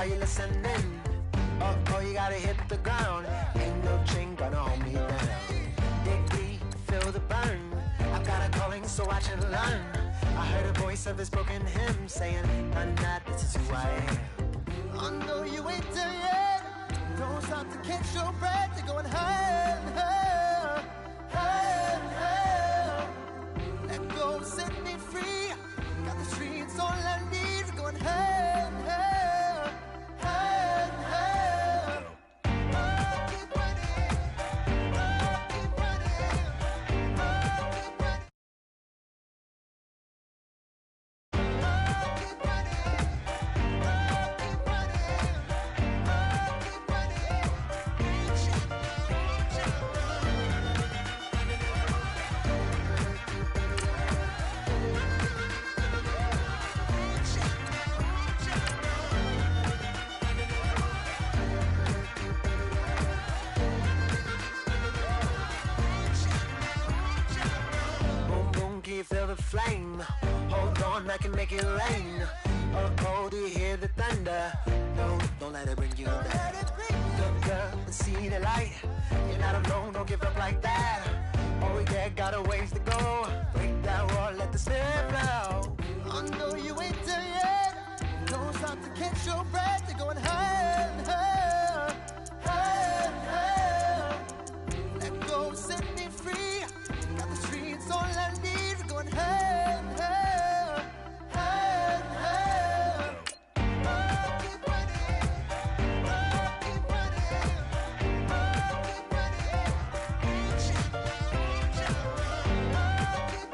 Are you listening? Oh, you gotta hit the ground. Ain't no chain gonna hold me down. Dig deep, feel the burn. I've got a calling, so I should learn. I heard a voice of this broken hymn saying, "I'm not, this is who I am." I know you ain't there yet. Don't stop to catch your breath. You're going higher, higher, higher, higher. Let go, set me free. Got the streets all I need. We're going higher, higher, higher, higher. Oh, keep running. Oh, keep running. Oh, keep running. Feel the flame. Hold on, I can make it rain. Oh, do you hear the thunder? No, don't let it bring you down. Look up and see the light. You're not alone, don't give up like that. Oh yeah, got a ways to go. Break that wall, let the spirit flow. I know you ain't there yet. Don't stop to catch your breath. You're going higher, higher, higher, higher. Let go, set me free. Got the streets all I need. Going higher, higher, higher, higher. Oh, keep running. Oh, keep running. Oh, keep running. Oh, keep running. Oh, keep running. Oh, keep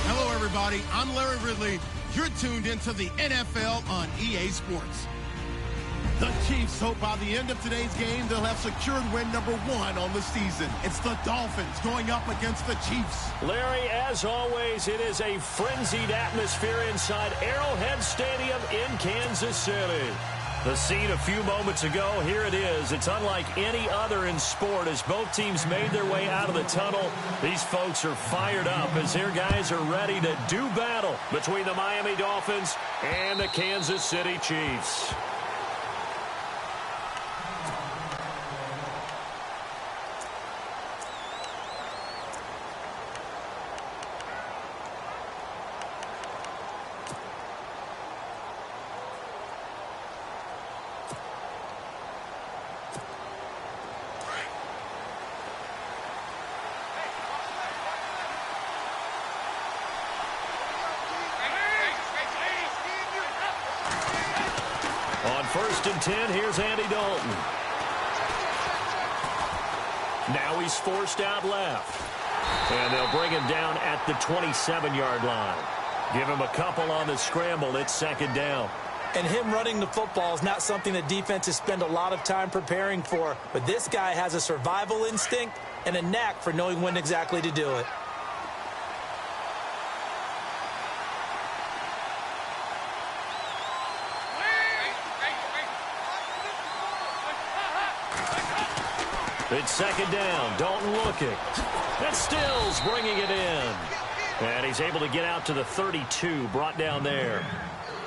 Hello, everybody. I'm Larry Ridley. You're tuned into the NFL on EA Sports. The Chiefs hope by the end of today's game they'll have secured win number 1 on the season. It's the Dolphins going up against the Chiefs. Larry, as always, it is a frenzied atmosphere inside Arrowhead Stadium in Kansas City. The scene a few moments ago, here it is. It's unlike any other in sport as both teams made their way out of the tunnel. These folks are fired up as their guys are ready to do battle between the Miami Dolphins and the Kansas City Chiefs. On 1st and 10, here's Andy Dalton. Now he's forced out left. And they'll bring him down at the 27-yard line. Give him a couple on the scramble. It's 2nd down. And him running the football is not something that defenses spend a lot of time preparing for. But this guy has a survival instinct and a knack for knowing when exactly to do it. It's 2nd down. Dalton looking. And Stills bringing it in. And he's able to get out to the 32, brought down there.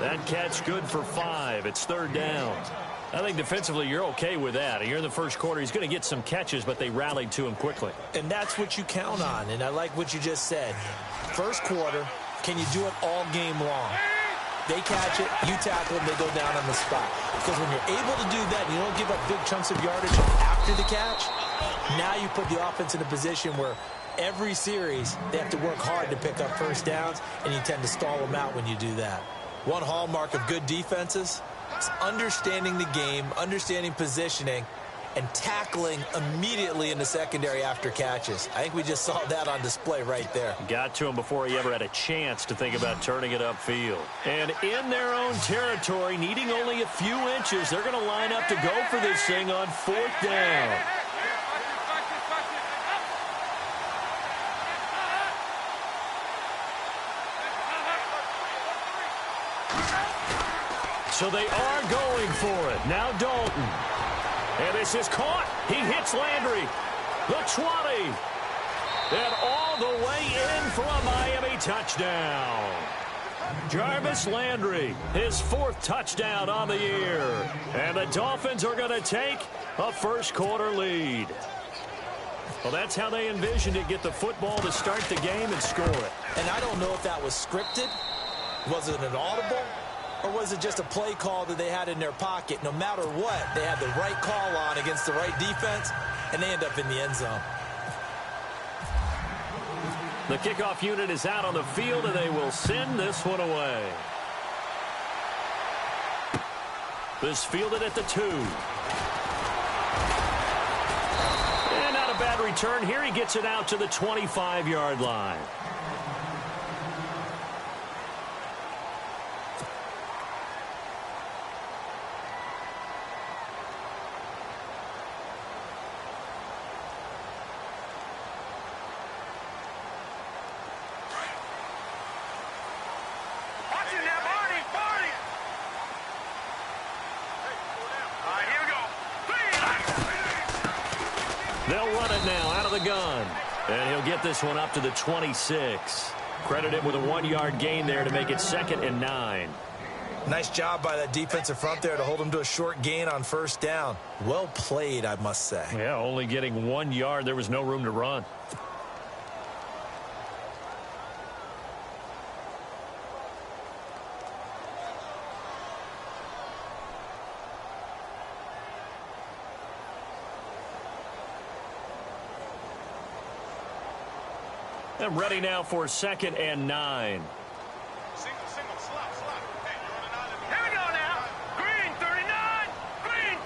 That catch good for 5. It's 3rd down. I think defensively you're okay with that. Here in the first quarter, he's going to get some catches, but they rallied to him quickly. And that's what you count on, and I like what you just said. First quarter, can you do it all game long? They catch it, you tackle them, they go down on the spot. Because when you're able to do that, you don't give up big chunks of yardage after the catch, now you put the offense in a position where every series they have to work hard to pick up first downs, and you tend to stall them out when you do that. One hallmark of good defenses, It's understanding the game, understanding positioning, and tackling immediately in the secondary after catches. I think we just saw that on display right there. Got to him before he ever had a chance to think about turning it upfield. And in their own territory, needing only a few inches, they're going to line up to go for this thing on 4th down. So they are going for it. Now Dalton. And this is caught. He hits Landry. The 20. And all the way in for a Miami touchdown. Jarvis Landry, his 4th touchdown on the year. And the Dolphins are going to take a first-quarter lead. Well, that's how they envisioned it. Get the football to start the game and score it. And I don't know if that was scripted. Was it an audible? Or was it just a play call that they had in their pocket? No matter what, they had the right call on against the right defense, and they end up in the end zone. The kickoff unit is out on the field, and they will send this one away. This fielded at the 2. And not a bad return here. He gets it out to the 25-yard line. They'll run it now out of the gun. And he'll get this one up to the 26. Credit him with a 1-yard gain there to make it 2nd and 9. Nice job by that defensive front there to hold him to a short gain on 1st down. Well played, I must say. Yeah, only getting 1 yard. There was no room to run. And ready now for 2nd and 9. Single, slot. Hey, you're on an island. Here we go now. Green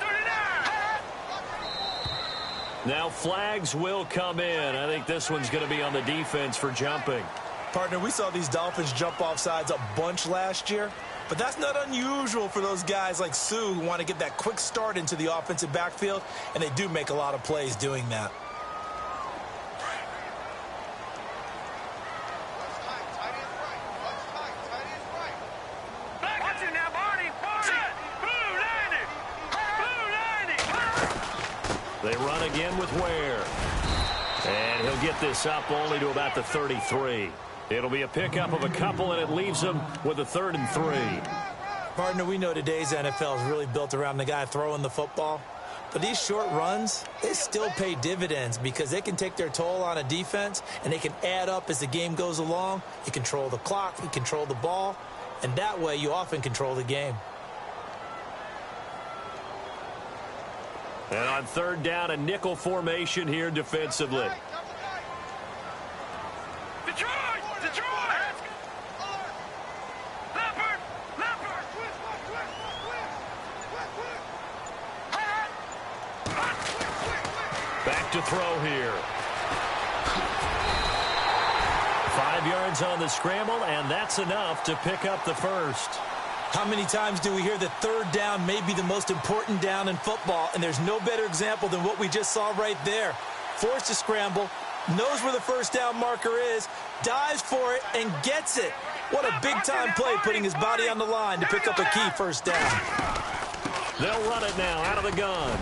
39. Now flags will come in. I think this one's going to be on the defense for jumping. Partner, we saw these Dolphins jump off sides a bunch last year, but that's not unusual for those guys like Sue who want to get that quick start into the offensive backfield, and they do make a lot of plays doing that. They run again with Ware. And he'll get this up only to about the 33. It'll be a pickup of a couple, and it leaves them with a 3rd and 3. Partner, we know today's NFL is really built around the guy throwing the football. But these short runs, they still pay dividends because they can take their toll on a defense, and they can add up as the game goes along. You control the clock, you control the ball, and that way you often control the game. And on 3rd down, a nickel formation here defensively. Detroit! Leopard! Back to throw here. 5 yards on the scramble, and that's enough to pick up the first. How many times do we hear that 3rd down may be the most important down in football, and there's no better example than what we just saw right there. Forced to scramble, knows where the 1st down marker is, dives for it, and gets it. What a big-time play, putting his body on the line to pick up a key 1st down. They'll run it now out of the gun.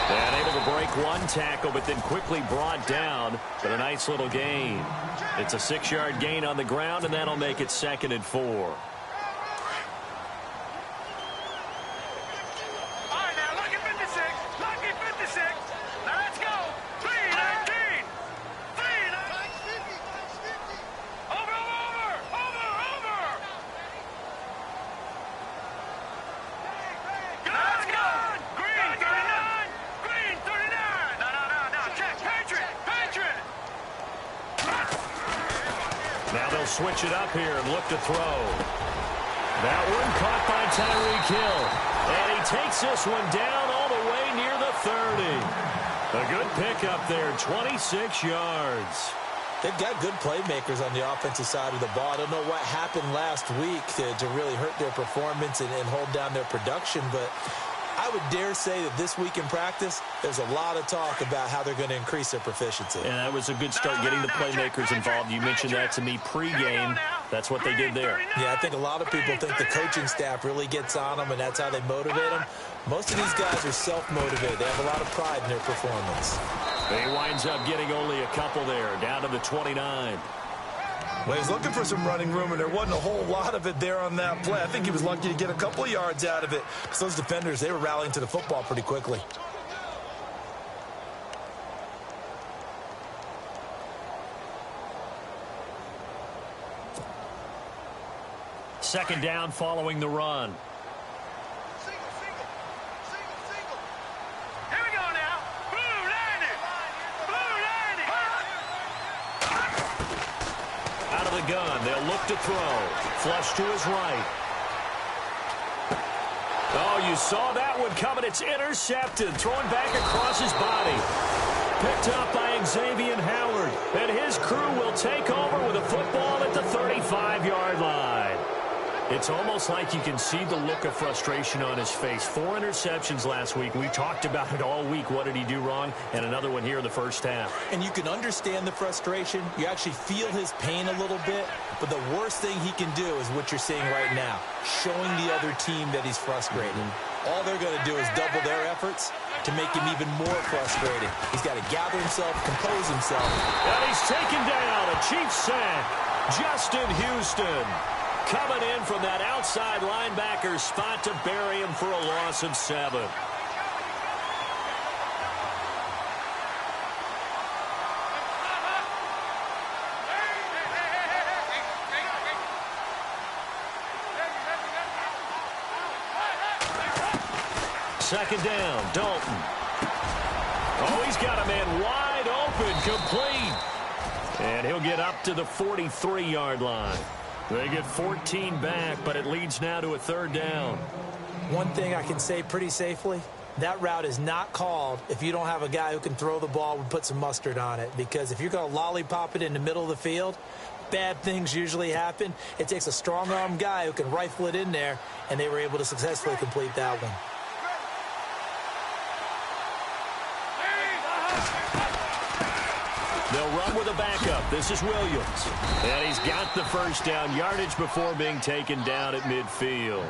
And able to break 1 tackle, but then quickly brought down. But a nice little gain. It's a 6-yard gain on the ground, and that'll make it 2nd and 4. All right, now, lucky 56. Now, let's go. 3-19. Over. Let's go. Green 39. No. Check. Patriot. Now they'll switch it up here and look to throw. That one caught by Tyreek Hill. And he takes this one down all the way near the 30. A good pickup there, 26 yards. They've got good playmakers on the offensive side of the ball. I don't know what happened last week to really hurt their performance and hold down their production, but I would dare say that this week in practice, there's a lot of talk about how they're going to increase their proficiency. And that was a good start, getting the playmakers involved. You mentioned that to me pregame. That's what they did there. Yeah, I think a lot of people think the coaching staff really gets on them, and that's how they motivate them. Most of these guys are self-motivated. They have a lot of pride in their performance. He winds up getting only a couple there, down to the 29. Well, he's looking for some running room, and there wasn't a whole lot of it there on that play. I think he was lucky to get a couple of yards out of it, because those defenders, they were rallying to the football pretty quickly. Second down following the run. Here we go now. Blue landing. Blue landing. Out of the gun, they'll look to throw. Flush to his right. Oh, you saw that one coming. It's intercepted. Throwing back across his body. Picked up by Xavier Howard. And his crew will take over with a football at the 35-yard line. It's almost like you can see the look of frustration on his face. 4 interceptions last week. We talked about it all week. What did he do wrong? And another one here in the first half. And you can understand the frustration. You actually feel his pain a little bit. But the worst thing he can do is what you're seeing right now, showing the other team that he's frustrated. All they're going to do is double their efforts to make him even more frustrated. He's got to gather himself, compose himself. And he's taken down. A Chiefs sack. Justin Houston coming in from that outside linebacker spot to bury him for a loss of 7. Second down, Dalton. Oh, he's got a man wide open, complete. And he'll get up to the 43-yard line. They get 14 back, but it leads now to a third down. One thing I can say pretty safely, that route is not called if you don't have a guy who can throw the ball and put some mustard on it. Because if you're going to lollipop it in the middle of the field, bad things usually happen. It takes a strong-arm guy who can rifle it in there, and they were able to successfully complete that one. They'll run with a backup. This is Williams. And he's got the first down yardage before being taken down at midfield.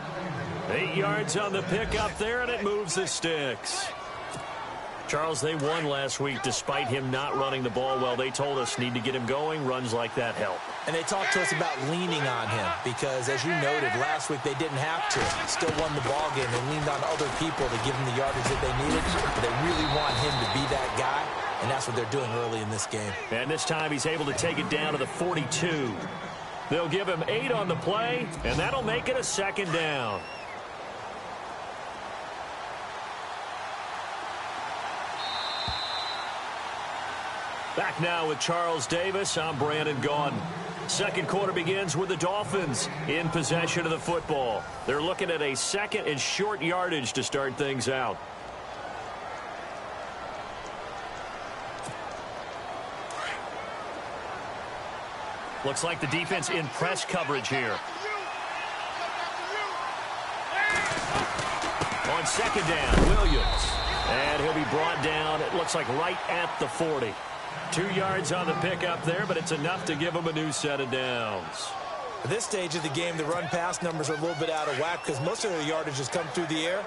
8 yards on the pickup there, and it moves the sticks. Charles, they won last week despite him not running the ball well. They told us need to get him going. Runs like that help. And they talked to us about leaning on him because, as you noted, last week they didn't have to. Still won the ball game. They leaned on other people to give them the yardage that they needed. But they really want him to be that guy, and that's what they're doing early in this game. And this time he's able to take it down to the 42. They'll give him 8 on the play, and that'll make it a second down. Back now with Charles Davis. I'm Brandon Gaudin. Second quarter begins with the Dolphins in possession of the football. They're looking at a second and short yardage to start things out. Looks like the defense in press coverage here. On second down, Williams. And he'll be brought down, it looks like right at the 40. 2 yards on the pickup there, but it's enough to give him a new set of downs. At this stage of the game, the run-pass numbers are a little bit out of whack because most of their yardage has come through the air.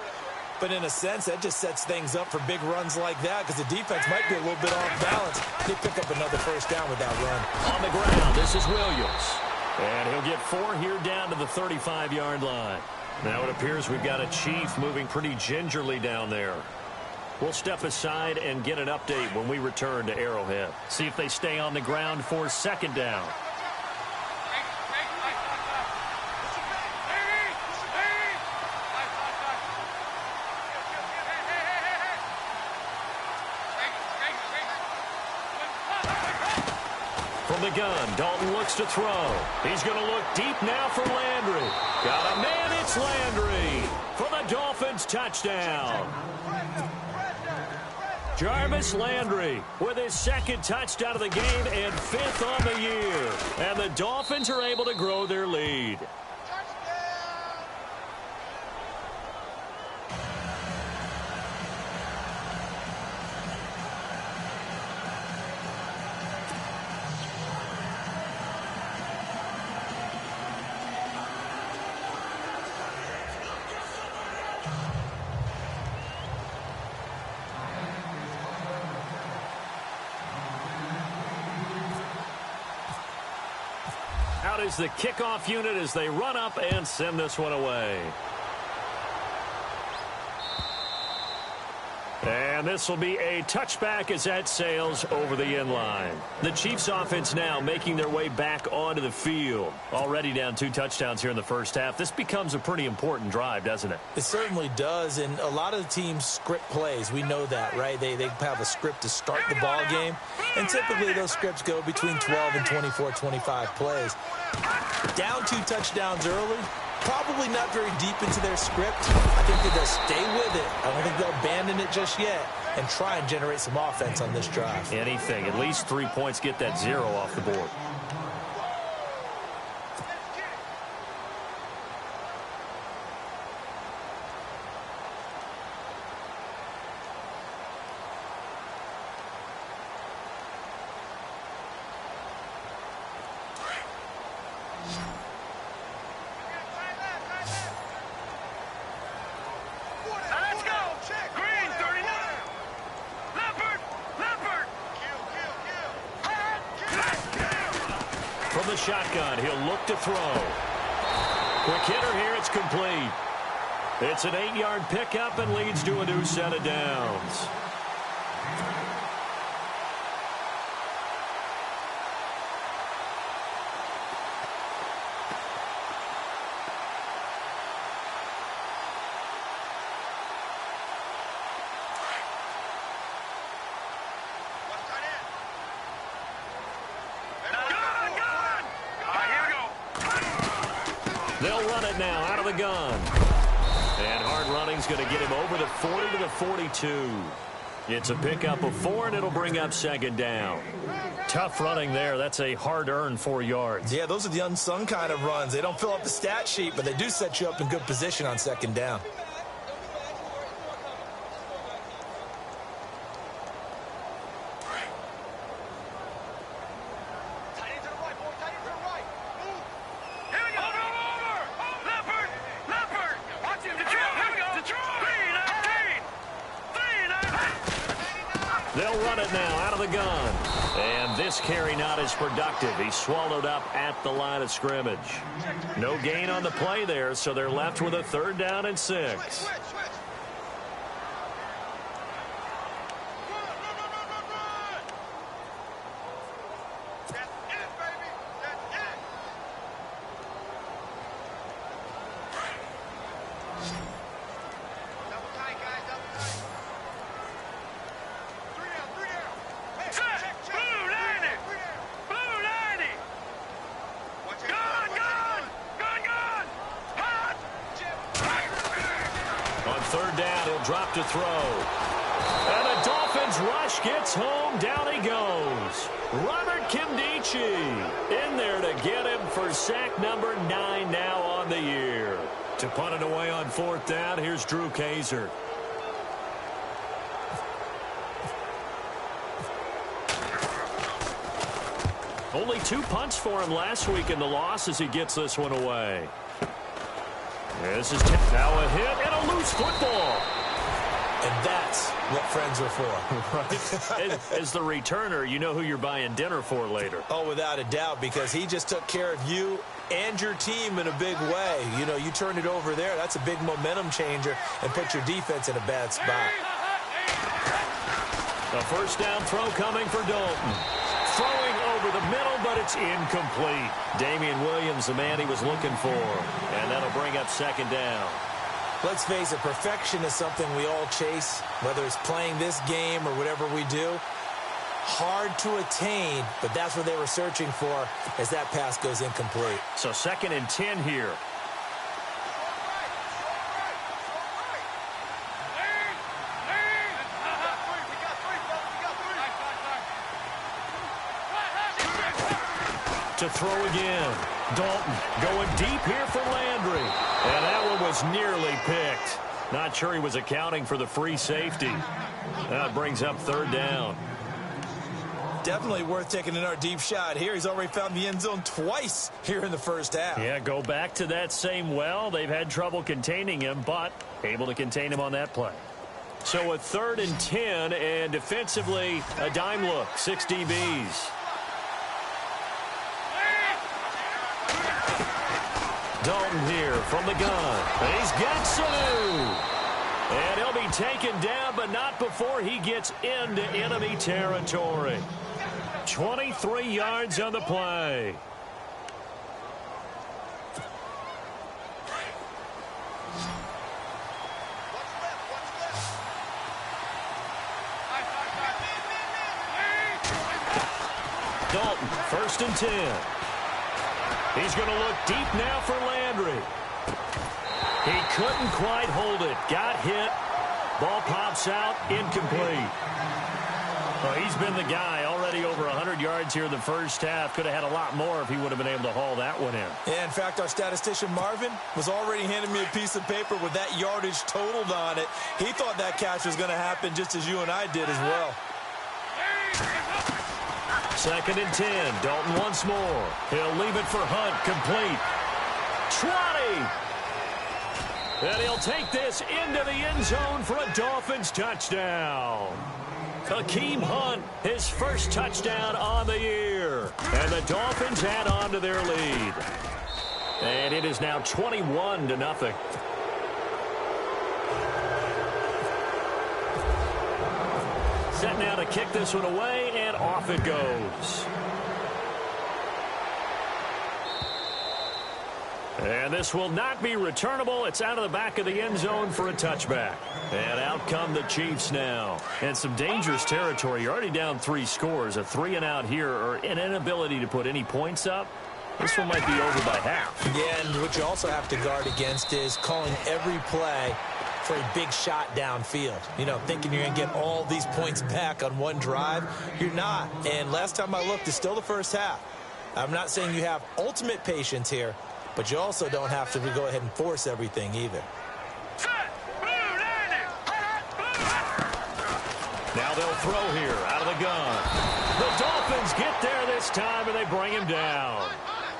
But in a sense, that just sets things up for big runs like that because the defense might be a little bit off balance. They pick up another first down with that run. On the ground, this is Williams. And he'll get 4 here down to the 35-yard line. Now it appears we've got a Chief moving pretty gingerly down there. We'll step aside and get an update when we return to Arrowhead. See if they stay on the ground for second down. From From the gun, Dalton looks to throw. He's going to look deep now for Landry. Got a man, it's Landry for the Dolphins touchdown. Jarvis Landry with his second touchdown of the game and 5th on the year. And the Dolphins are able to grow their lead. Out is the kickoff unit as they run up and send this one away. And this will be a touchback as that sails over the end line. The Chiefs offense now making their way back onto the field. Already down 2 touchdowns here in the first half. This becomes a pretty important drive, doesn't it? It certainly does, and a lot of the teams script plays. We know that, right? They have a script to start the ball game, and typically those scripts go between 12 and 24, 25 plays. Down 2 touchdowns early, probably not very deep into their script. I think that they'll stay with it. I don't think they'll abandon it just yet and try and generate some offense on this drive. Anything. At least 3 points, get that 0 off the board. From the shotgun, he'll look to throw. Quick hitter here, it's complete. It's an 8-yard pickup and leads to a new set of downs. They'll run it now out of the gun. And hard running's going to get him over the 40 to the 42. It's a pickup of 4, and it'll bring up second down. Tough running there. That's a hard-earned 4 yards. Yeah, those are the unsung kind of runs. They don't fill up the stat sheet, but they do set you up in good position on second down. They'll run it now out of the gun. And this carry not as productive. He's swallowed up at the line of scrimmage. No gain on the play there, so they're left with a 3rd down and 6. Drop to throw. And the Dolphins rush gets home. Down he goes. Robert Kimdichie in there to get him for sack number 9 now on the year. To punt it away on 4th down, here's Drew Kaiser. Only 2 punts for him last week in the loss as he gets this one away. This is now a hit and a loose football. And that's what friends are for. Right. As the returner, you know who you're buying dinner for later. Oh, without a doubt, because he just took care of you and your team in a big way. You know, you turned it over there. That's a big momentum changer and put your defense in a bad spot. A 1st down throw coming for Dalton. Throwing over the middle, but it's incomplete. Damian Williams, the man he was looking for. And that'll bring up 2nd down. Let's face it, perfection is something we all chase, whether it's playing this game or whatever we do. hard to attain, but that's what they were searching for as that pass goes incomplete. So 2nd and 10 here. To throw again. Dalton going deep here for Landry. And that one was nearly picked. Not sure he was accounting for the free safety. That brings up 3rd down. Definitely worth taking another deep shot here. He's already found the end zone twice here in the first half. Yeah, go back to that same well. They've had trouble containing him, but able to contain him on that play. So a 3rd and 10, and defensively, a dime look. 6 DBs. Dalton here from the gun. And he's got Sanu. And he'll be taken down, but not before he gets into enemy territory. 23 yards on the play. Dalton, 1st and 10. He's going to look deep now for Landry. He couldn't quite hold it. Got hit. Ball pops out. Incomplete. Well, he's been the guy already over 100 yards here in the first half. Could have had a lot more if he would have been able to haul that one in. Yeah, in fact, our statistician Marvin was already handing me a piece of paper with that yardage totaled on it. He thought that catch was going to happen just as you and I did as well. 2nd and 10. Dalton once more. He'll leave it for Hunt. Complete. 20. And he'll take this into the end zone for a Dolphins touchdown. Hakeem Hunt, his first touchdown on the year. And the Dolphins add on to their lead. And it is now 21-0. Set now to kick this one away, and off it goes. And this will not be returnable. It's out of the back of the end zone for a touchback. And out come the Chiefs now. And some dangerous territory. You're already down 3 scores. A 3-and-out here, or an inability to put any points up. This one might be over by half. Yeah, and what you also have to guard against is calling every play for a big shot downfield. You know, thinking you're going to get all these points back on one drive. You're not. And last time I looked, it's still the first half. I'm not saying you have ultimate patience here, but you also don't have to go ahead and force everything either. Now they'll throw here out of the gun. The Dolphins get there this time, and they bring him down.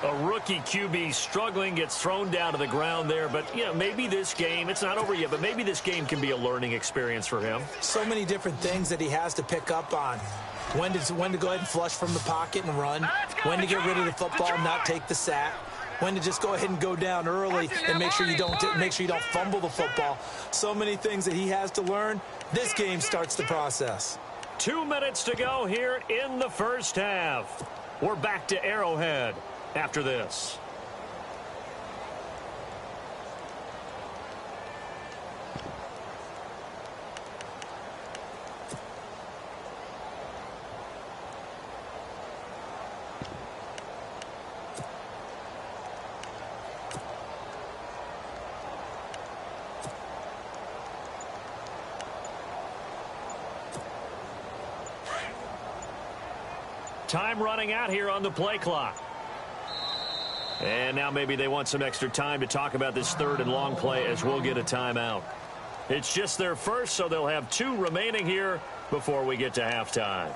A rookie QB struggling, gets thrown down to the ground there. But, you know, maybe this game, it's not over yet, but maybe this game can be a learning experience for him. So many different things that he has to pick up on. When to go ahead and flush from the pocket and run. When to get rid of the football and not take the sack. When to just go ahead and go down early and make sure you don't fumble the football. So many things that he has to learn. This game starts the process. 2 minutes to go here in the first half. We're back to Arrowhead after this. Time running out here on the play clock. And now maybe they want some extra time to talk about this 3rd and long play as we'll get a timeout. It's just their first, so they'll have 2 remaining here before we get to halftime.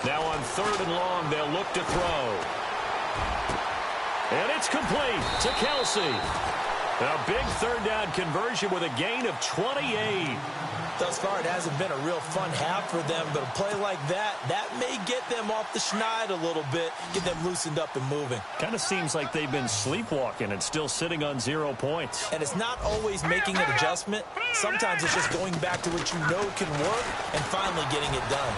Now on 3rd and long, they'll look to throw. And it's complete to Kelsey. A big third down conversion with a gain of 28. Thus far, it hasn't been a real fun half for them, but a play like that may get them off the schneid a little bit, get them loosened up and moving. Kind of seems like they've been sleepwalking and still sitting on 0 points. And it's not always making an adjustment. Sometimes it's just going back to what you know can work and finally getting it done.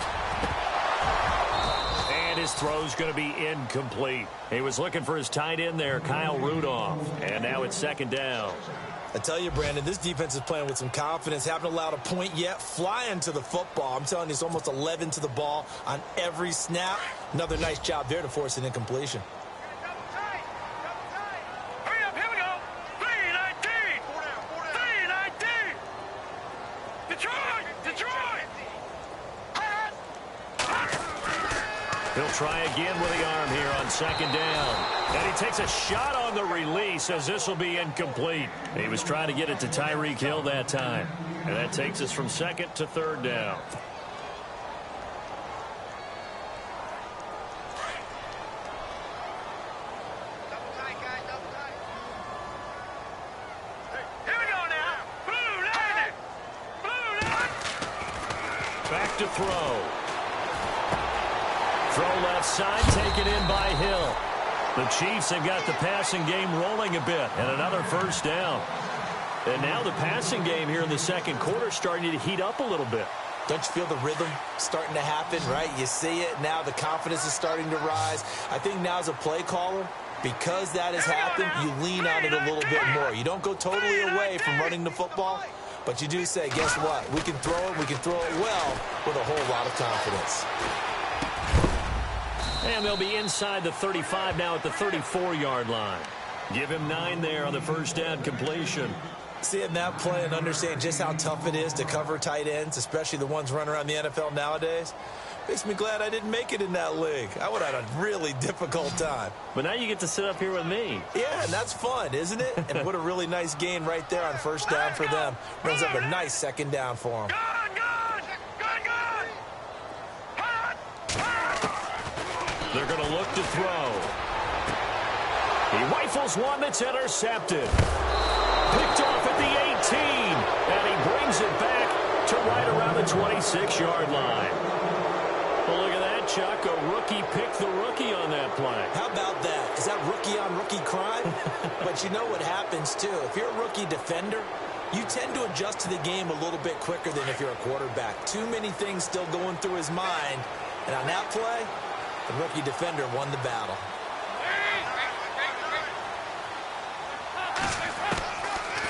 And his throw's going to be incomplete. He was looking for his tight end there, Kyle Rudolph. And now it's second down. I tell you, Brandon, this defense is playing with some confidence. Haven't allowed a point yet. Flying to the football. I'm telling you, it's almost 11 to the ball on every snap. Another nice job there to force an incompletion. Hurry up, here we go. 3-19. 3-19. Detroit! He'll try again with the arm here on second down. And he takes a shot on the release as this will be incomplete. He was trying to get it to Tyreek Hill that time. And that takes us from second to third down. Here we go now. Blue line. Back to throw. Throw left side, taken in by Hill. The Chiefs have got the passing game rolling a bit, and another first down. And now the passing game here in the second quarter starting to heat up a little bit. Don't you feel the rhythm starting to happen, right? You see it now. The confidence is starting to rise. I think now as a play caller, because that has happened, you lean on it a little bit more. You don't go totally away from running the football, but you do say, guess what? We can throw it. We can throw it well with a whole lot of confidence. And they'll be inside the 35 now at the 34-yard line. Give him 9 there on the first down completion. Seeing that play and understanding just how tough it is to cover tight ends, especially the ones running around the NFL nowadays, makes me glad I didn't make it in that league. I would have had a really difficult time. But now you get to sit up here with me. Yeah, and that's fun, isn't it? And what a really nice gain right there on first down for them. Brings up a nice second down for them. They're going to look to throw. He rifles one that's intercepted. Picked off at the 18. And he brings it back to right around the 26-yard line. Well, look at that, Chuck. A rookie picked the rookie on that play. How about that? Is that rookie-on-rookie crime? But you know what happens, too. If you're a rookie defender, you tend to adjust to the game a little bit quicker than if you're a quarterback. Too many things still going through his mind. And on that play, the rookie defender won the battle.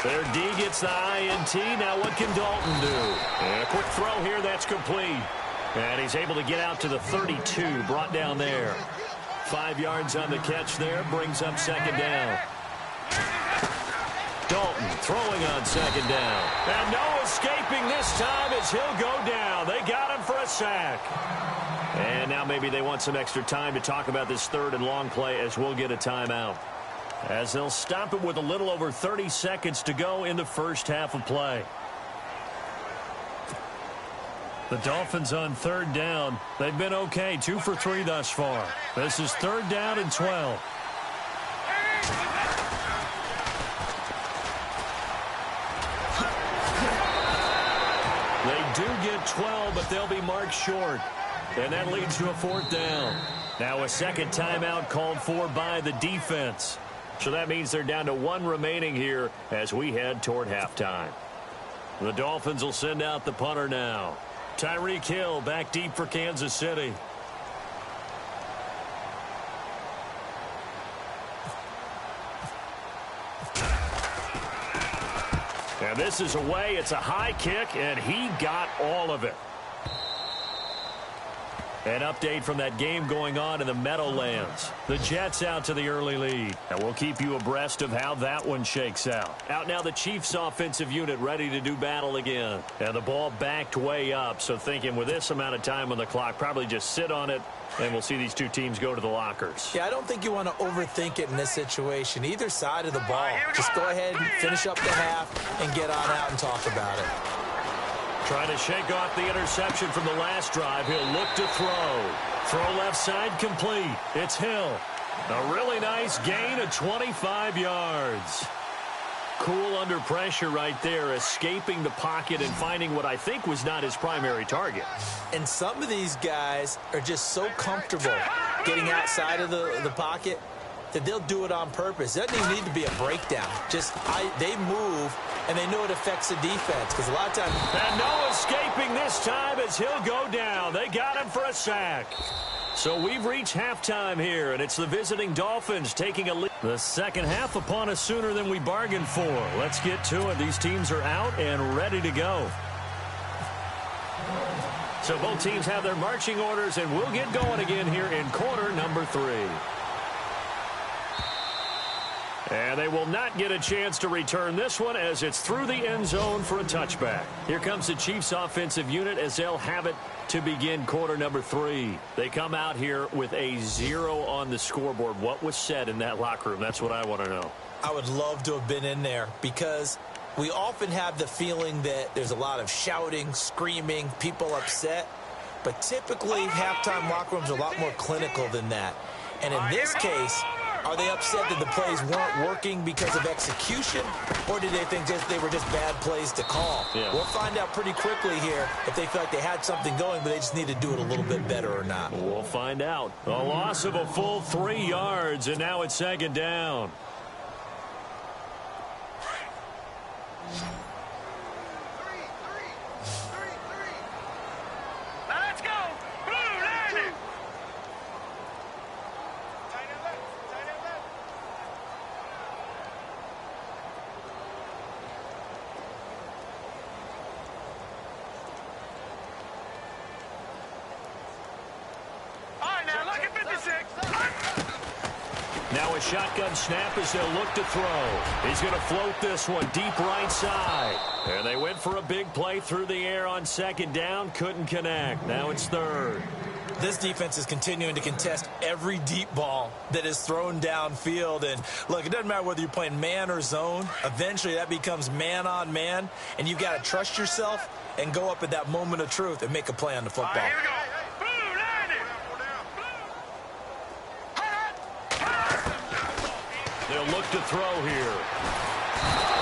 Their D gets the INT. Now what can Dalton do? And a quick throw here. That's complete. And he's able to get out to the 32. Brought down there. 5 yards on the catch there. Brings up second down. Dalton throwing on second down. And no escaping this time as he'll go down. They got him for a sack. And now maybe they want some extra time to talk about this third and long play as we'll get a timeout. As they'll stop it with a little over 30 seconds to go in the first half of play. The Dolphins on third down. They've been okay, 2 for 3 thus far. This is third down and 12. They do get 12, but they'll be marked short. And that leads to a fourth down. Now a second timeout called for by the defense. So that means they're down to 1 remaining here as we head toward halftime. The Dolphins will send out the punter now. Tyreek Hill back deep for Kansas City. And this is away. It's a high kick, and he got all of it. An update from that game going on in the Meadowlands. The Jets out to the early lead. And we'll keep you abreast of how that one shakes out. Out now the Chiefs offensive unit ready to do battle again. And the ball backed way up. So thinking with this amount of time on the clock, probably just sit on it. And we'll see these two teams go to the lockers. Yeah, I don't think you want to overthink it in this situation. Either side of the ball. Just go ahead and finish up the half and get on out and talk about it. Trying to shake off the interception from the last drive. He'll look to throw. Throw left side complete. It's Hill. A really nice gain of 25 yards. Cool under pressure right there, escaping the pocket and finding what I think was not his primary target. And some of these guys are just so comfortable getting outside of the pocket that they'll do it on purpose. It doesn't even need to be a breakdown. They move, and they know it affects the defense because a lot of times... And no escaping this time as he'll go down. They got him for a sack. So we've reached halftime here, and it's the visiting Dolphins taking a lead. The second half upon us sooner than we bargained for. Let's get to it. These teams are out and ready to go. So both teams have their marching orders, and we'll get going again here in quarter number 3. And they will not get a chance to return this one as it's through the end zone for a touchback. Here comes the Chiefs offensive unit as they'll have it to begin quarter number 3. They come out here with a 0 on the scoreboard. What was said in that locker room? That's what I want to know. I would love to have been in there because we often have the feeling that there's a lot of shouting, screaming, people upset. But typically, halftime locker rooms are a lot more clinical than that. And in this case, are they upset that the plays weren't working because of execution, or did they think they were just bad plays to call? Yeah. We'll find out pretty quickly here if they felt like they had something going, but they just need to do it a little bit better or not. We'll find out. A loss of a full 3 yards, and now it's second down. Let's go. Blue landing. All right, now look at 56. Now a shotgun snap as they'll look to throw. He's going to float this one deep right side. And they went for a big play through the air on second down. Couldn't connect. Now it's third. This defense is continuing to contest every deep ball that is thrown downfield. And, look, it doesn't matter whether you're playing man or zone. Eventually that becomes man on man. And you've got to trust yourself and go up at that moment of truth and make a play on the football. All right, here we go. Blue landing. They'll look to throw here.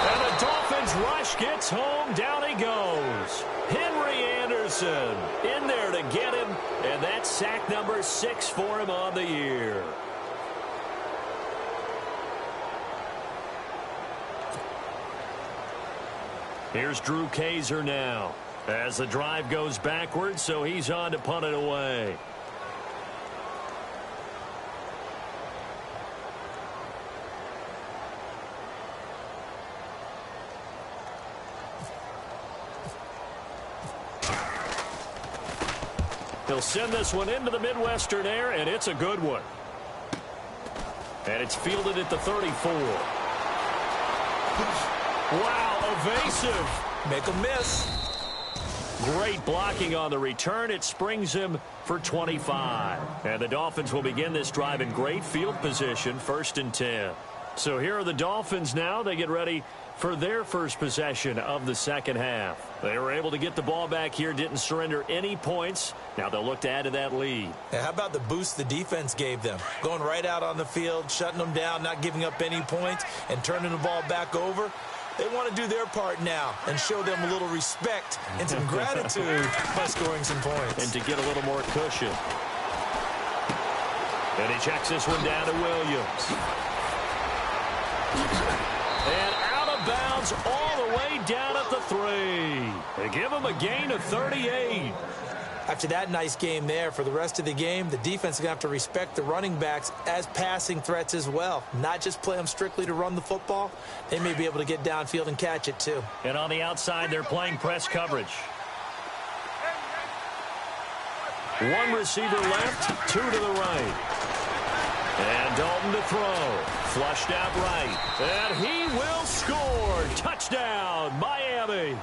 And the Dolphins rush gets home. Down he goes. Henry Anderson in there to get him. And that's sack number 6 for him on the year. Here's Drew Kaiser now as the drive goes backwards, so he's on to punt it away. He'll send this one into the Midwestern air, and it's a good one. And it's fielded at the 34. Wow, evasive. Make a miss. Great blocking on the return. It springs him for 25. And the Dolphins will begin this drive in great field position, 1st and 10. So here are the Dolphins now. They get ready for their first possession of the second half. They were able to get the ball back here, didn't surrender any points. Now they'll look to add to that lead. How about the boost the defense gave them? Going right out on the field, shutting them down, not giving up any points, and turning the ball back over. They want to do their part now and show them a little respect and some gratitude by scoring some points. And to get a little more cushion. And he checks this one down to Williams. And out of bounds all the way down at the 3. They give him a gain of 38. After that nice game there, for the rest of the game, the defense is going to have to respect the running backs as passing threats as well. Not just play them strictly to run the football. They may be able to get downfield and catch it too. And on the outside, they're playing press coverage. 1 receiver left, 2 to the right. And Dalton to throw. Flushed out right. And he will score. Touchdown, Miami.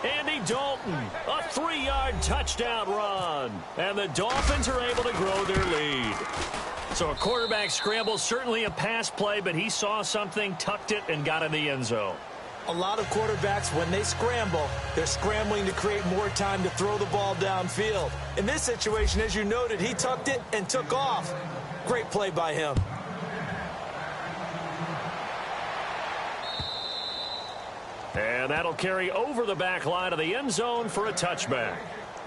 Andy Dalton, a 3-yard touchdown run. And the Dolphins are able to grow their lead. So a quarterback scramble, certainly a pass play, but he saw something, tucked it, and got in the end zone. A lot of quarterbacks, when they scramble, they're scrambling to create more time to throw the ball downfield. In this situation, as you noted, he tucked it and took off. Great play by him. And that'll carry over the back line of the end zone for a touchback.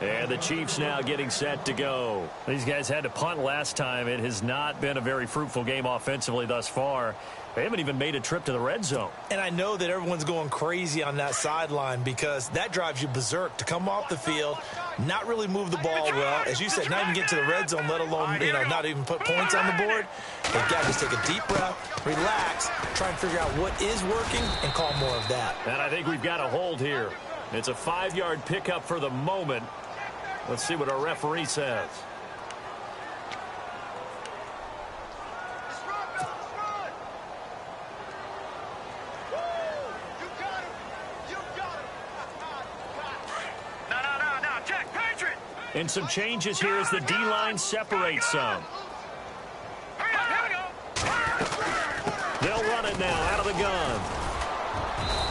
And the Chiefs now getting set to go. These guys had to punt last time. It has not been a very fruitful game offensively thus far. They haven't even made a trip to the red zone. And I know that everyone's going crazy on that sideline because that drives you berserk to come off the field, not really move the ball well. As you said, not even get to the red zone, let alone, not even put points on the board. They've got to just take a deep breath, relax, try and figure out what is working and call more of that. And I think we've got a hold here. It's a 5-yard pickup for the moment. Let's see what our referee says. And some changes here as the D-line separates some. They'll run it now out of the gun.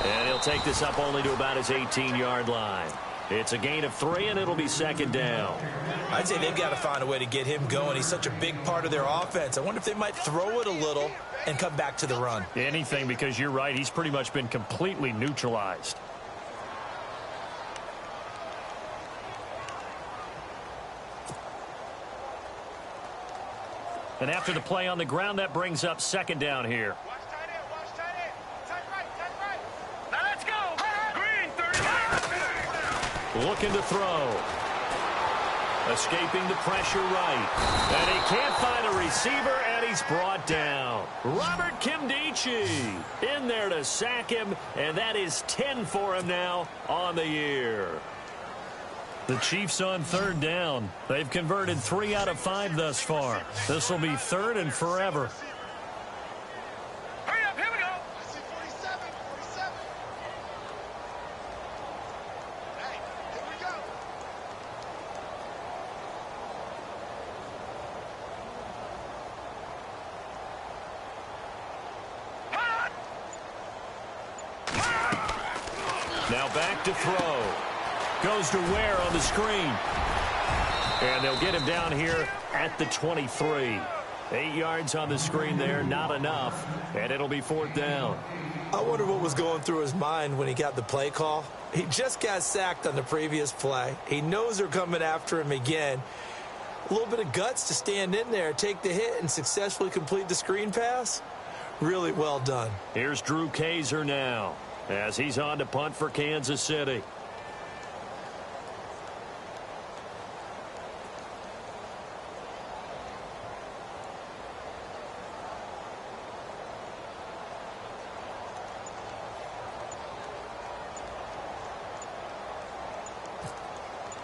And he'll take this up only to about his 18-yard line. It's a gain of 3, and it'll be second down. I'd say they've got to find a way to get him going. He's such a big part of their offense. I wonder if they might throw it a little and come back to the run. Anything, because you're right. He's pretty much been completely neutralized. And after the play on the ground, that brings up second down here. Watch tight end, watch tight end. Tight right. Now let's go. Green, 30. Looking to throw. Escaping the pressure right. And he can't find a receiver, and he's brought down. Robert Kimdichie in there to sack him, and that is 10 for him now on the year. The Chiefs on third down. They've converted 3 out of 5 thus far. This will be third and forever. Hurry up, here we go. I see 47. Hey, here we go. Now back to throw. Goes to Ware on the screen. And they'll get him down here at the 23. 8 yards on the screen there, not enough. And it'll be fourth down. I wonder what was going through his mind when he got the play call. He just got sacked on the previous play. He knows they're coming after him again. A little bit of guts to stand in there, take the hit, and successfully complete the screen pass. Really well done. Here's Drew Kaiser now as he's on to punt for Kansas City.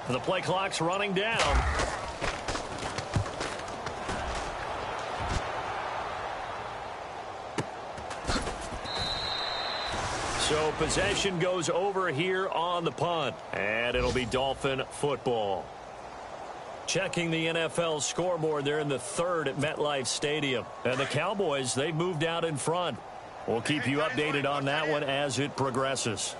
The play clock's running down. So possession goes over here on the punt, and it'll be Dolphin football. Checking the NFL scoreboard, they're in the third at MetLife Stadium. And the Cowboys, they've moved out in front. We'll keep you updated on that one as it progresses.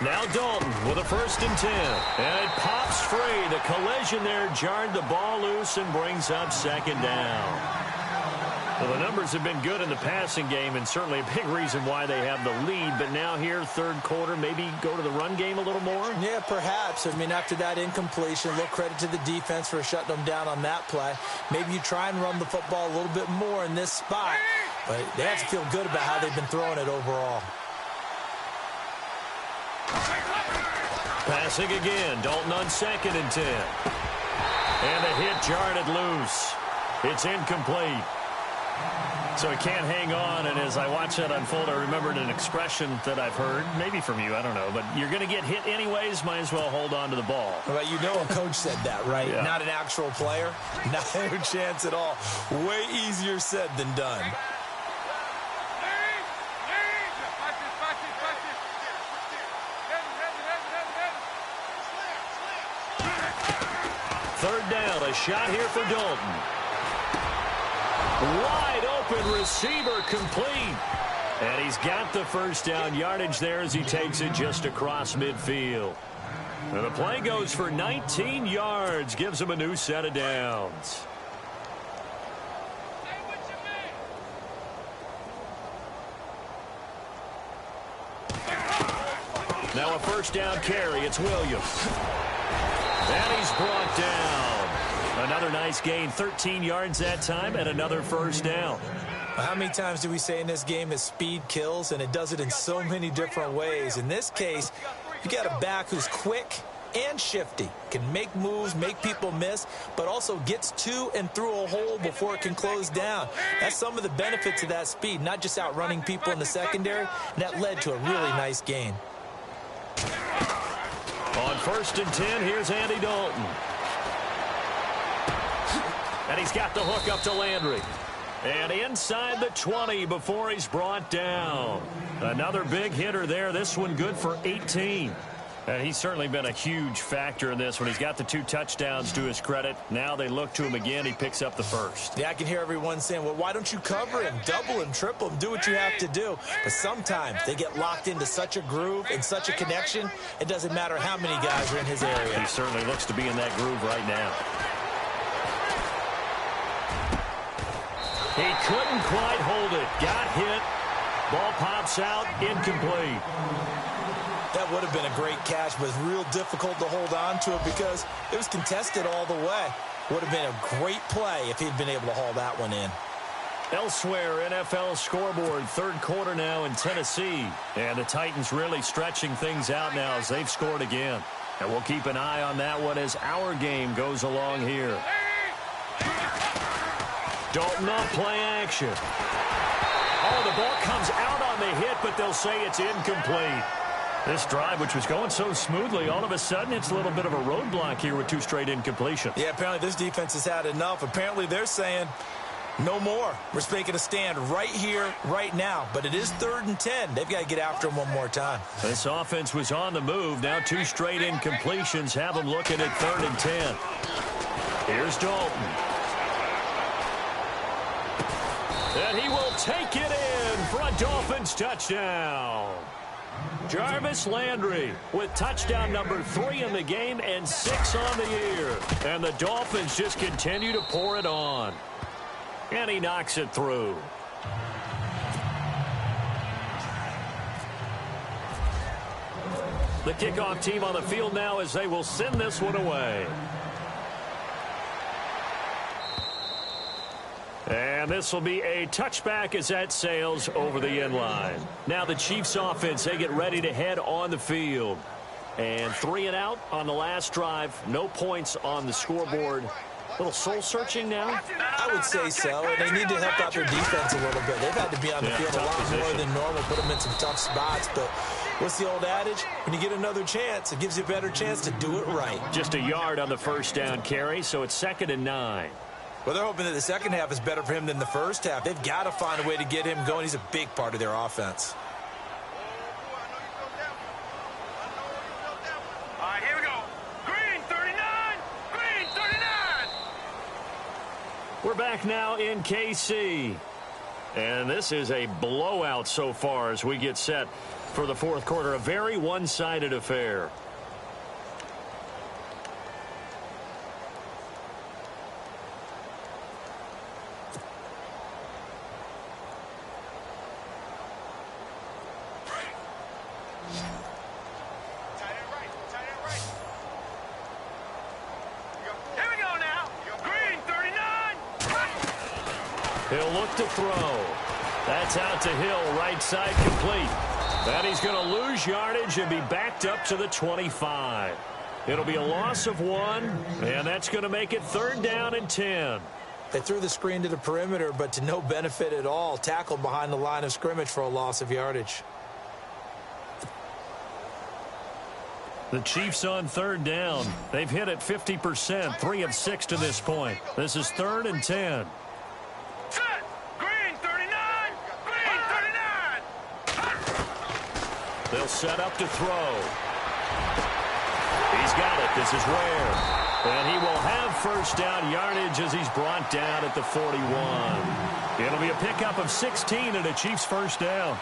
Now Dalton with a 1st and 10. And it pops free. The collision there jarred the ball loose and brings up second down. Well, the numbers have been good in the passing game and certainly a big reason why they have the lead. But now here, third quarter, maybe go to the run game a little more? Yeah, perhaps. I mean, after that incompletion, a little credit to the defense for shutting them down on that play. Maybe you try and run the football a little bit more in this spot. But they have to feel good about how they've been throwing it overall. Passing again. Dalton on 2nd and 10. And the hit jarred it loose. It's incomplete. So he can't hang on, and as I watch that unfold, I remembered an expression that I've heard, maybe from you, I don't know, but you're going to get hit anyways, might as well hold on to the ball. Well, you know a coach said that, right? Yeah. Not an actual player. Not a chance at all. Way easier said than done. Third down, a shot here for Dalton. Wide open receiver complete. And he's got the first down yardage there as he takes it just across midfield. And the play goes for 19 yards, gives him a new set of downs. Now a first down carry. It's Williams. And he's brought down. Another nice gain, 13 yards that time, and another first down. How many times do we say in this game that speed kills, and it does it in so many different ways? In this case, you got a back who's quick and shifty, can make moves, make people miss, but also gets to and through a hole before it can close down. That's some of the benefits of that speed, not just outrunning people in the secondary, and that led to a really nice gain. On 1st and 10, here's Andy Dalton. And he's got the hook up to Landry. And inside the 20 before he's brought down. Another big hitter there. This one good for 18. And he's certainly been a huge factor in this one. He's got the 2 touchdowns to his credit. Now they look to him again. He picks up the first. Yeah, I can hear everyone saying, well, why don't you cover him, double him, triple him, do what you have to do. But sometimes they get locked into such a groove and such a connection, it doesn't matter how many guys are in his area. He certainly looks to be in that groove right now. He couldn't quite hold it. Got hit. Ball pops out. Incomplete. That would have been a great catch, but it's real difficult to hold on to it because it was contested all the way. Would have been a great play if he'd been able to haul that one in. Elsewhere, NFL scoreboard, 3rd quarter now in Tennessee. And the Titans really stretching things out now as they've scored again. And we'll keep an eye on that one as our game goes along here. Dalton on play action. Oh, the ball comes out on the hit, but they'll say it's incomplete. This drive, which was going so smoothly, all of a sudden it's a little bit of a roadblock here with 2 straight incompletions. Yeah, apparently this defense has had enough. Apparently they're saying no more. We're making a stand right here, right now. But it is 3rd and 10. They've got to get after him one more time. This offense was on the move. Now 2 straight incompletions have them looking at 3rd and 10. Here's Dalton. And he will take it in for a Dolphins touchdown. Jarvis Landry with touchdown number 3 in the game and 6 on the year. And the Dolphins just continue to pour it on. And he knocks it through. The kickoff team on the field now as they will send this one away. And this will be a touchback as that sails over the end line. Now the Chiefs offense, they get ready to head on the field. And 3 and out on the last drive. No points on the scoreboard. A little soul-searching now? I would say so. And they need to help out their defense a little bit. They've had to be on the field a lot more than normal, put them in some tough spots. But what's the old adage? When you get another chance, it gives you a better chance to do it right. Just a yard on the first down carry, so it's 2nd and 9. Well, they're hoping that the second half is better for him than the first half. They've got to find a way to get him going. He's a big part of their offense. All right, here we go. Green 39. Green 39. We're back now in KC. And this is a blowout so far as we get set for the 4th quarter. A very one-sided affair. He'll look to throw. That's out to Hill, right side complete. And he's going to lose yardage and be backed up to the 25. It'll be a loss of 1, and that's going to make it 3rd down and 10. They threw the screen to the perimeter, but to no benefit at all. Tackled behind the line of scrimmage for a loss of yardage. The Chiefs on 3rd down. They've hit it 50%, 3 of 6 to this point. This is 3rd and 10. Set. Green 39. Green 39. They'll set up to throw. He's got it. This is Ware. And he will have first down yardage as he's brought down at the 41. It'll be a pickup of 16 and a Chiefs first down.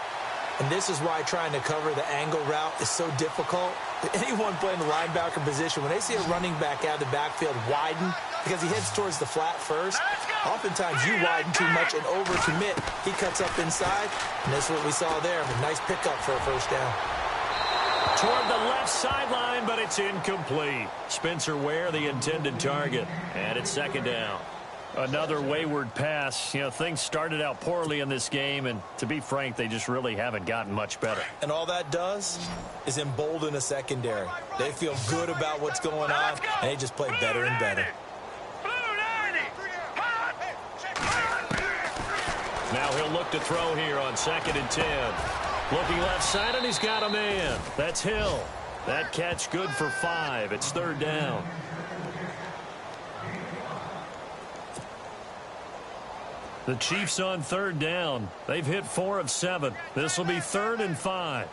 And this is why trying to cover the angle route is so difficult. Anyone playing the linebacker position, when they see a running back out of the backfield widen because he heads towards the flat first, oftentimes you widen too much and overcommit. He cuts up inside, and that's what we saw there. A nice pickup for a first down. Toward the left sideline, but it's incomplete. Spencer Ware, the intended target, and it's second down. Another wayward pass. You know, things started out poorly in this game, and to be frank, they just really haven't gotten much better. And all that does is embolden a secondary. They feel good about what's going on, and they just play better and better. Now he'll look to throw here on 2nd and 10. Looking left side, and he's got a man. That's Hill. That catch good for 5. It's 3rd down. The Chiefs on 3rd down. They've hit 4 of 7. This will be 3rd and 5.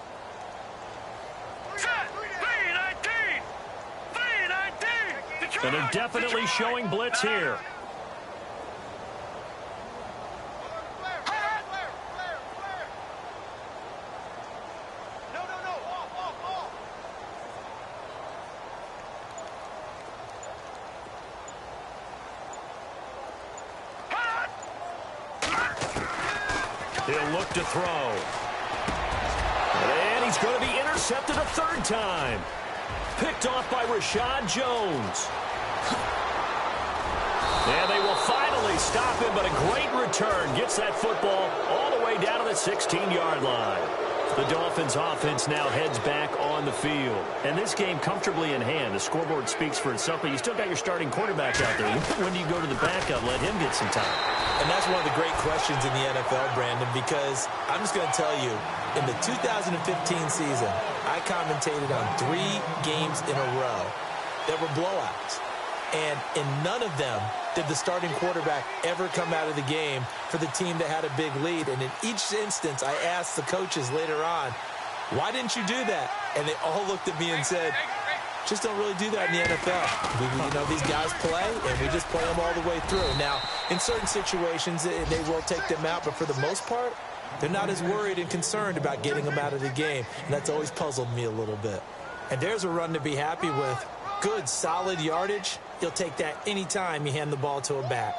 And they're definitely showing blitz here. He'll look to throw. And he's going to be intercepted a 3rd time. Picked off by Rashad Jones. And they will finally stop him, but a great return. Gets that football all the way down to the 16-yard line. The Dolphins offense now heads back on the field. And this game comfortably in hand. The scoreboard speaks for itself, but you still got your starting quarterback out there. When do you go to the backup, let him get some time? And that's one of the great questions in the NFL, Brandon, because I'm just going to tell you, in the 2015 season, I commentated on 3 games in a row that were blowouts. And in none of them did the starting quarterback ever come out of the game for the team that had a big lead. And in each instance, I asked the coaches later on, why didn't you do that? And they all looked at me and said, just don't really do that in the NFL. These guys play, and we just play them all the way through. Now, in certain situations, they will take them out, but for the most part, they're not as worried and concerned about getting them out of the game. And that's always puzzled me a little bit. And there's a run to be happy with. Good, solid yardage. You'll take that anytime you hand the ball to a back.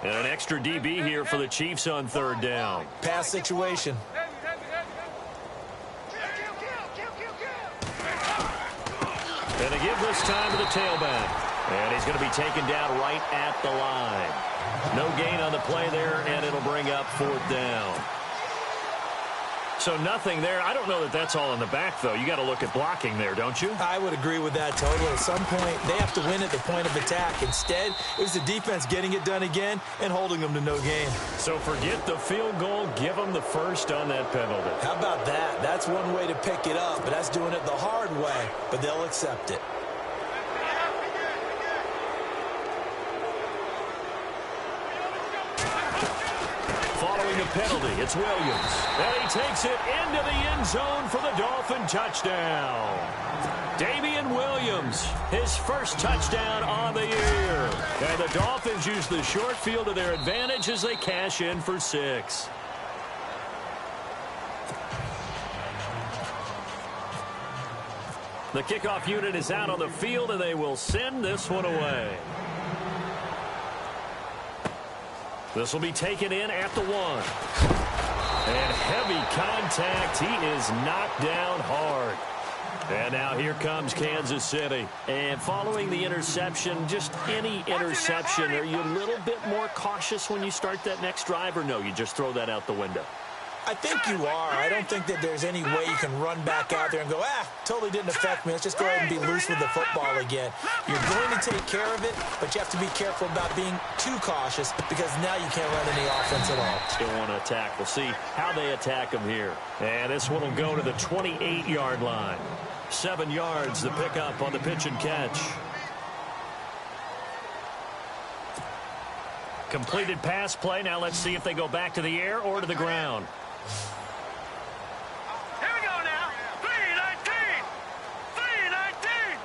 And an extra DB here for the Chiefs on 3rd down. Pass situation. And they give this time to the tailback. And he's going to be taken down right at the line. No gain on the play there, and it'll bring up 4th down. So nothing there. I don't know that that's all in the back, though. You got to look at blocking there, don't you? I would agree with that totally. At some point, they have to win at the point of attack. Instead, it was the defense getting it done again and holding them to no gain. So forget the field goal. Give them the first on that penalty. How about that? That's one way to pick it up, but that's doing it the hard way. But they'll accept it. Following the penalty, it's Williams. And he takes it into the end zone for the Dolphin touchdown. Damian Williams, his first touchdown on the year. And the Dolphins use the short field to their advantage as they cash in for 6. The kickoff unit is out on the field, and they will send this one away. This will be taken in at the 1. And heavy contact. He is knocked down hard. And now here comes Kansas City. And following the interception, just any interception, are you a little bit more cautious when you start that next drive, or no, you just throw that out the window? I think you are. I don't think that there's any way you can run back out there and go, totally didn't affect me. Let's just go ahead and be loose with the football again. You're going to take care of it, but you have to be careful about being too cautious because now you can't run any offense at all. Still want to attack. We'll see how they attack them here. And this one will go to the 28-yard line. 7 yards, the pickup on the pitch and catch. Completed pass play. Now let's see if they go back to the air or to the ground. Here we go now. 319. 319.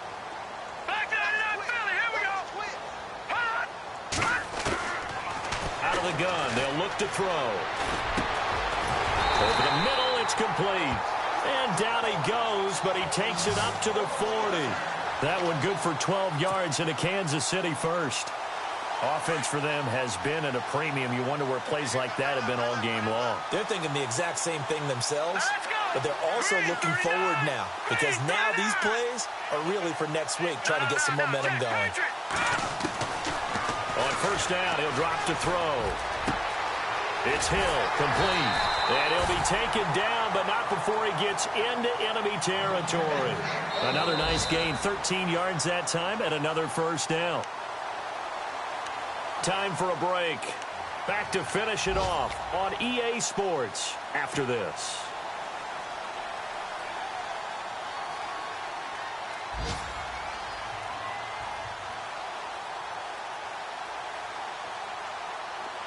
Back 99 Philly. Here we go. Out of the gun. They'll look to throw. Over the middle, it's complete. And down he goes, but he takes it up to the 40. That one good for 12 yards and a Kansas City first. Offense for them has been at a premium. You wonder where plays like that have been all game long. They're thinking the exact same thing themselves, but they're also looking forward now because now these plays are really for next week, trying to get some momentum going. On first down, he'll drop to throw. It's Hill, complete. And he'll be taken down, but not before he gets into enemy territory. Another nice gain, 13 yards that time, and another first down. Time for a break. Back to finish it off on EA Sports after this.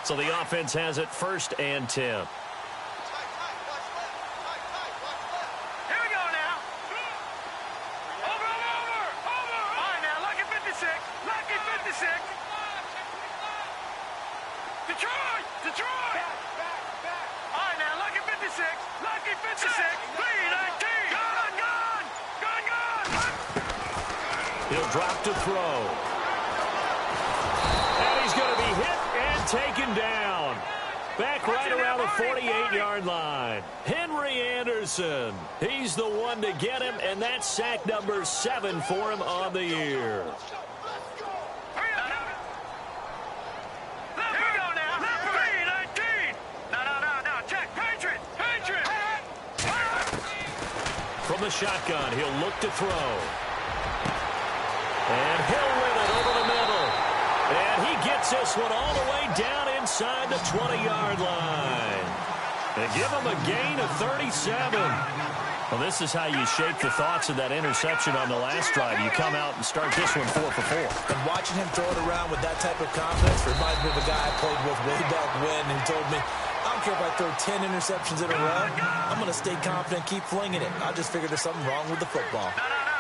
So the offense has it 1st and 10. He'll drop to throw. And he's going to be hit and taken down. Back right around the 48-yard line. Henry Anderson. He's the one to get him, and that's sack number 7 for him on the year. From the shotgun, he'll look to throw. And Hill with it over the middle. And he gets this one all the way down inside the 20-yard line. They give him a gain of 37. Well, this is how you shake the thoughts of that interception on the last drive. You come out and start this one 4 for 4. And watching him throw it around with that type of confidence reminds me of a guy I played with way back when who told me, I don't care if I throw 10 interceptions in a row. I'm going to stay confident, keep flinging it. I just figured there's something wrong with the football.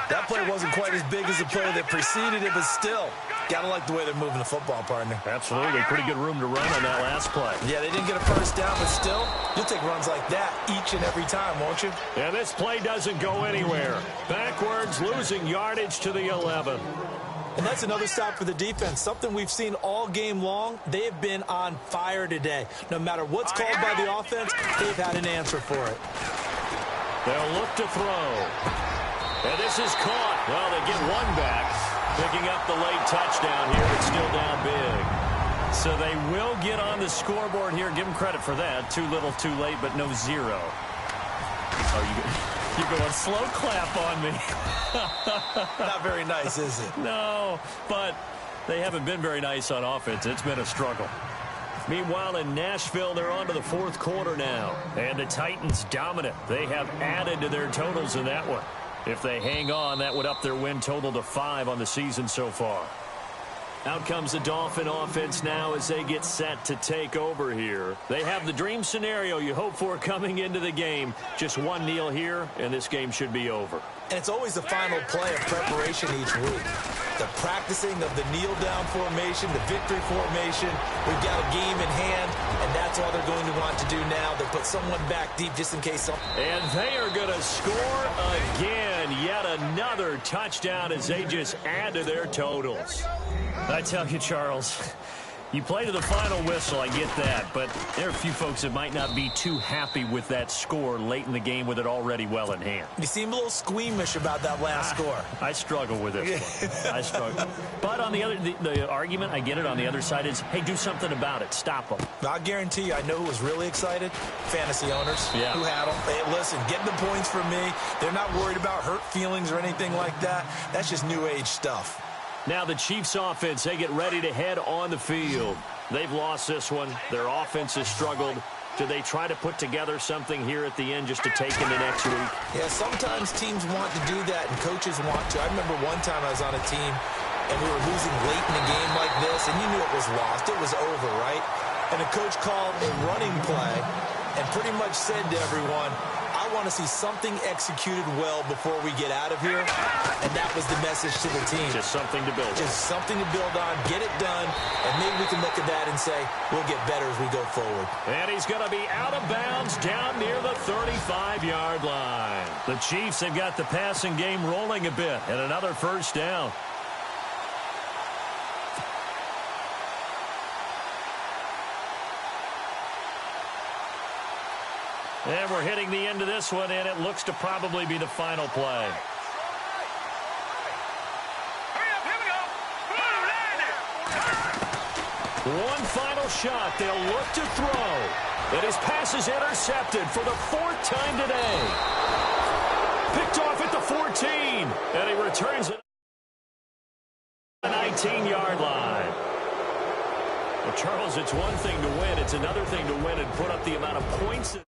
That play wasn't quite as big as the play that preceded it, but still, got to like the way they're moving the football, partner. Absolutely. Pretty good room to run on that last play. Yeah, they didn't get a first down, but still, you'll take runs like that each and every time, won't you? Yeah, this play doesn't go anywhere. Backwards, losing yardage to the 11. And that's another stop for the defense. Something we've seen all game long. They have been on fire today. No matter what's called by the offense, they've had an answer for it. They'll look to throw. And this is caught. Well, they get one back. Picking up the late touchdown here, but still down big. So they will get on the scoreboard here. Give them credit for that. Too little, too late, but no 0. Oh, you're going slow clap on me. Not very nice, is it? No, but they haven't been very nice on offense. It's been a struggle. Meanwhile, in Nashville, they're on to the 4th quarter now. And the Titans dominant. They have added to their totals in that one. If they hang on, that would up their win total to 5 on the season so far. Out comes the Dolphin offense now as they get set to take over here. They have the dream scenario you hope for coming into the game. Just one kneel here, and this game should be over. And it's always the final play of preparation each week. The practicing of the kneel-down formation, the victory formation. We've got a game in hand, and that's all they're going to want to do now. They put someone back deep just in case something. And they are going to score again. Yet another touchdown as they just add to their totals. I tell you, Charles, you play to the final whistle, I get that, but there are a few folks that might not be too happy with that score late in the game with it already well in hand. You seem a little squeamish about that last score. I struggle with this one. I struggle. But on the other, the argument, I get it, on the other side is, hey, do something about it. Stop them. I guarantee you, I know who was really excited. Fantasy owners who had them. Hey, listen, get the points from me. They're not worried about hurt feelings or anything like that. That's just new age stuff. Now the Chiefs offense, they get ready to head on the field. They've lost this one. Their offense has struggled. Do they try to put together something here at the end just to take into next week? Yeah, sometimes teams want to do that and coaches want to. I remember one time I was on a team and we were losing late in a game like this and you knew it was lost. It was over, right? And the coach called a running play and pretty much said to everyone, I want to see something executed well before we get out of here, and that was the message to the team. Just something to build on. Just something to build on, get it done, and maybe we can look at that and say, we'll get better as we go forward. And he's going to be out of bounds down near the 35-yard line. The Chiefs have got the passing game rolling a bit, and another first down. And we're hitting the end of this one, and it looks to probably be the final play. One final shot. They'll look to throw. And his pass is intercepted for the 4th time today. Picked off at the 14. And he returns it at the 19-yard line. Well, Charles, it's one thing to win. It's another thing to win and put up the amount of points.